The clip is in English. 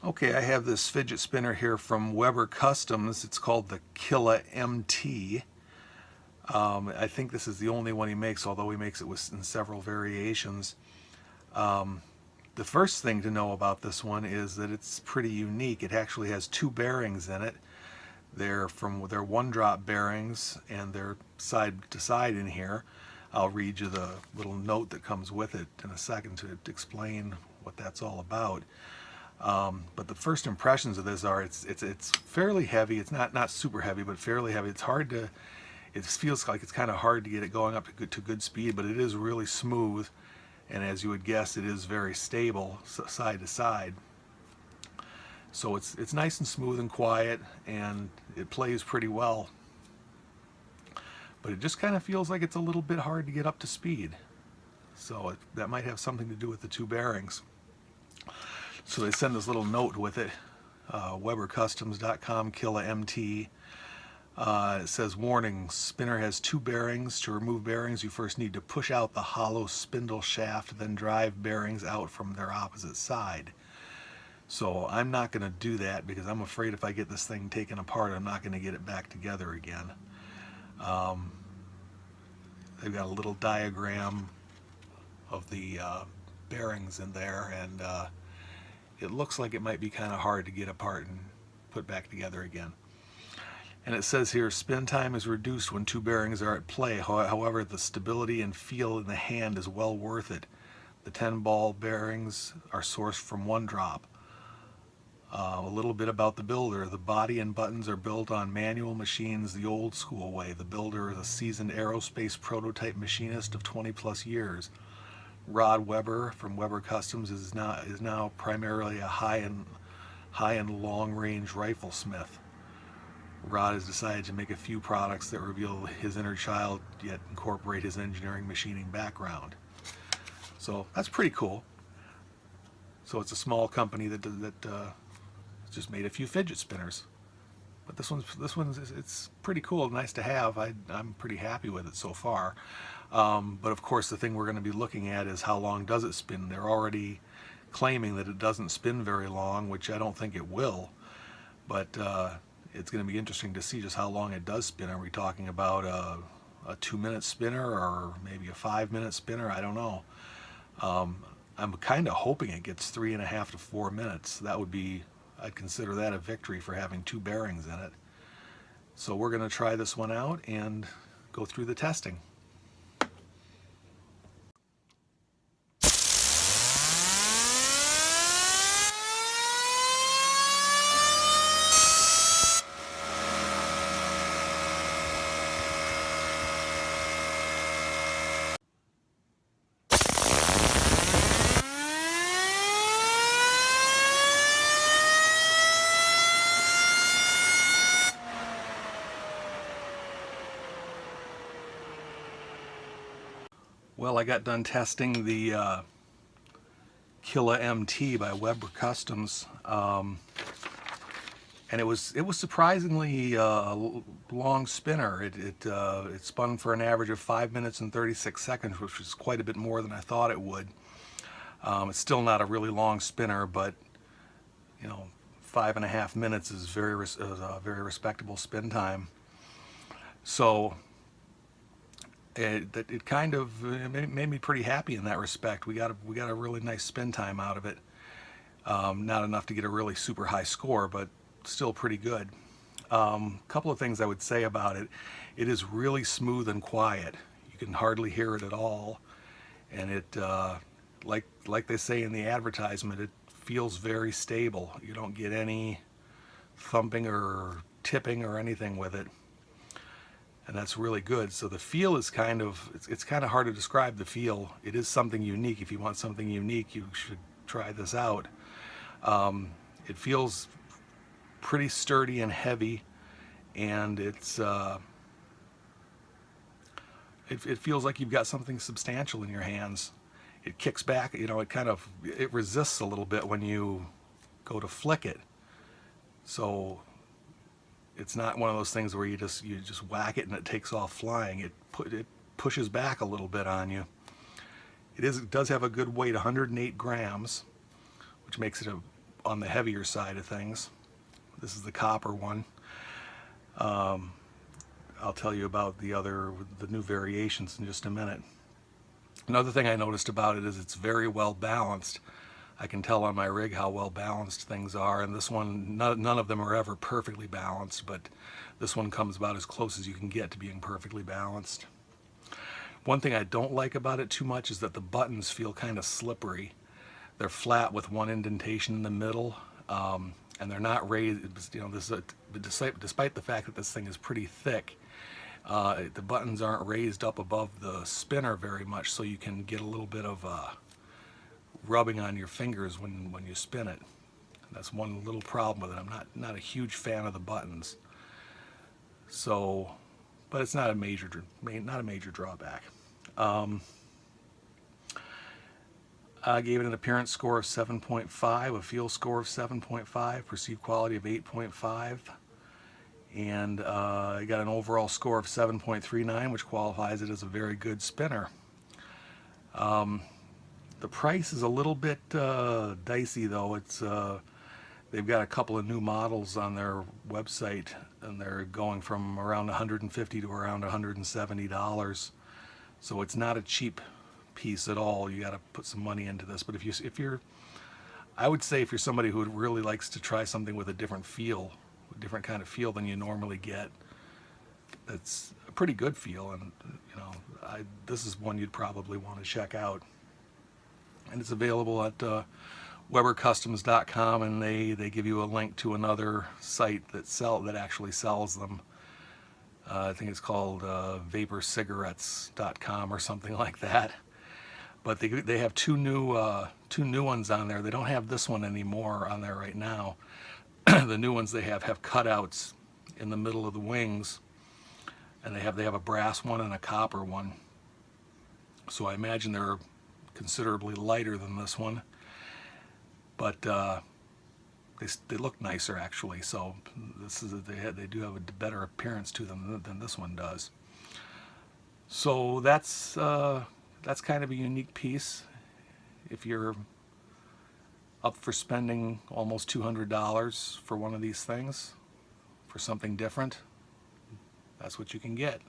Okay, I have this fidget spinner here from Weber Customs. It's called the Kila MT. I think this is the only one he makes, although he makes it in several variations. The first thing to know about this one is that it's pretty unique. It actually has two bearings in it. They're one-drop bearings, and they're side to side in here. I'll read you the little note that comes with it in a second to explain what that's all about. But the first impressions of this are it's fairly heavy. It's not super heavy, but fairly heavy. It feels like it's kind of hard to get it going up to good speed, but it is really smooth, and as you would guess, it is very stable side to side. So it's nice and smooth and quiet, and it plays pretty well. But it just kind of feels like it's a little bit hard to get up to speed. So that might have something to do with the two bearings. So they send this little note with it, webercustoms.com, Kila MT. It says, warning, spinner has two bearings. To remove bearings, you first need to push out the hollow spindle shaft, then drive bearings out from their opposite side. So I'm not going to do that because I'm afraid if I get this thing taken apart, I'm not going to get it back together again. They've got a little diagram of the bearings in there, and it looks like it might be kind of hard to get apart and put back together again. And it says here, spin time is reduced when two bearings are at play. However, the stability and feel in the hand is well worth it. The 10-ball bearings are sourced from one drop. A little bit about the builder. The body and buttons are built on manual machines the old school way. The builder is a seasoned aerospace prototype machinist of 20 plus years. Rod Weber from Weber Customs is now primarily a high-end long-range rifle smith. Rod has decided to make a few products that reveal his inner child yet incorporate his engineering machining background. So that's pretty cool. So it's a small company that just made a few fidget spinners, but this one's it's pretty cool, nice to have. I'm pretty happy with it so far. But of course, the thing we're going to be looking at is how long does it spin. They're already claiming that it doesn't spin very long, which I don't think it will. But it's going to be interesting to see just how long it does spin. Are we talking about a 2-minute spinner or maybe a 5-minute spinner? I don't know. I'm kind of hoping it gets 3.5 to 4 minutes. I'd consider that a victory for having two bearings in it. So we're going to try this one out and go through the testing. Well, I got done testing the Kila MT by Weber Customs, and it was surprisingly a long spinner. It spun for an average of 5 minutes and 36 seconds, which was quite a bit more than I thought it would. It's still not a really long spinner, but 5.5 minutes is a very respectable spin time. So it kind of made me pretty happy in that respect. We got a really nice spin time out of it. Not enough to get a really super high score, but still pretty good. Couple of things I would say about it. It is really smooth and quiet. You can hardly hear it at all, and it like they say in the advertisement, it feels very stable. You don't get any thumping or tipping or anything with it, and that's really good. So the feel is it's kind of hard to describe the feel. It is something unique. If you want something unique, you should try this out. It feels pretty sturdy and heavy, and it feels like you've got something substantial in your hands. It kicks back, it resists a little bit when you go to flick it. So it's not one of those things where you just whack it and it takes off flying. It pushes back a little bit on you. It does have a good weight, 108 grams, which makes it on the heavier side of things. This is the copper one. I'll tell you about the new variations in just a minute. Another thing I noticed about it is it's very well balanced. I can tell on my rig how well balanced things are, and this one, none of them are ever perfectly balanced, but this one comes about as close as you can get to being perfectly balanced. One thing I don't like about it too much is that the buttons feel kind of slippery. They're flat with one indentation in the middle, and they're not raised. You know, despite the fact that this thing is pretty thick, the buttons aren't raised up above the spinner very much, so you can get a little bit of rubbing on your fingers when you spin it. That's one little problem with it. I'm not a huge fan of the buttons. So, but it's not a major drawback. I gave it an appearance score of 7.5, a feel score of 7.5, perceived quality of 8.5, and I got an overall score of 7.39, which qualifies it as a very good spinner. The price is a little bit dicey, though. It's they've got a couple of new models on their website, and they're going from around $150 to around $170. So it's not a cheap piece at all. You got to put some money into this. But if you're, I would say if you're somebody who really likes to try something with a different feel, a different kind of feel than you normally get, that's a pretty good feel. And you know, this is one you'd probably want to check out. And it's available at webercustoms.com, and they give you a link to another site that actually sells them. I think it's called vaporcigarettes.com or something like that. But they have two new ones on there. They don't have this one anymore on there right now. The new ones they have cutouts in the middle of the wings, and they have a brass one and a copper one. So I imagine they're considerably lighter than this one, but they look nicer actually. So they do have a better appearance to them than this one does. So that's kind of a unique piece. If you're up for spending almost $200 for one of these things, for something different, that's what you can get.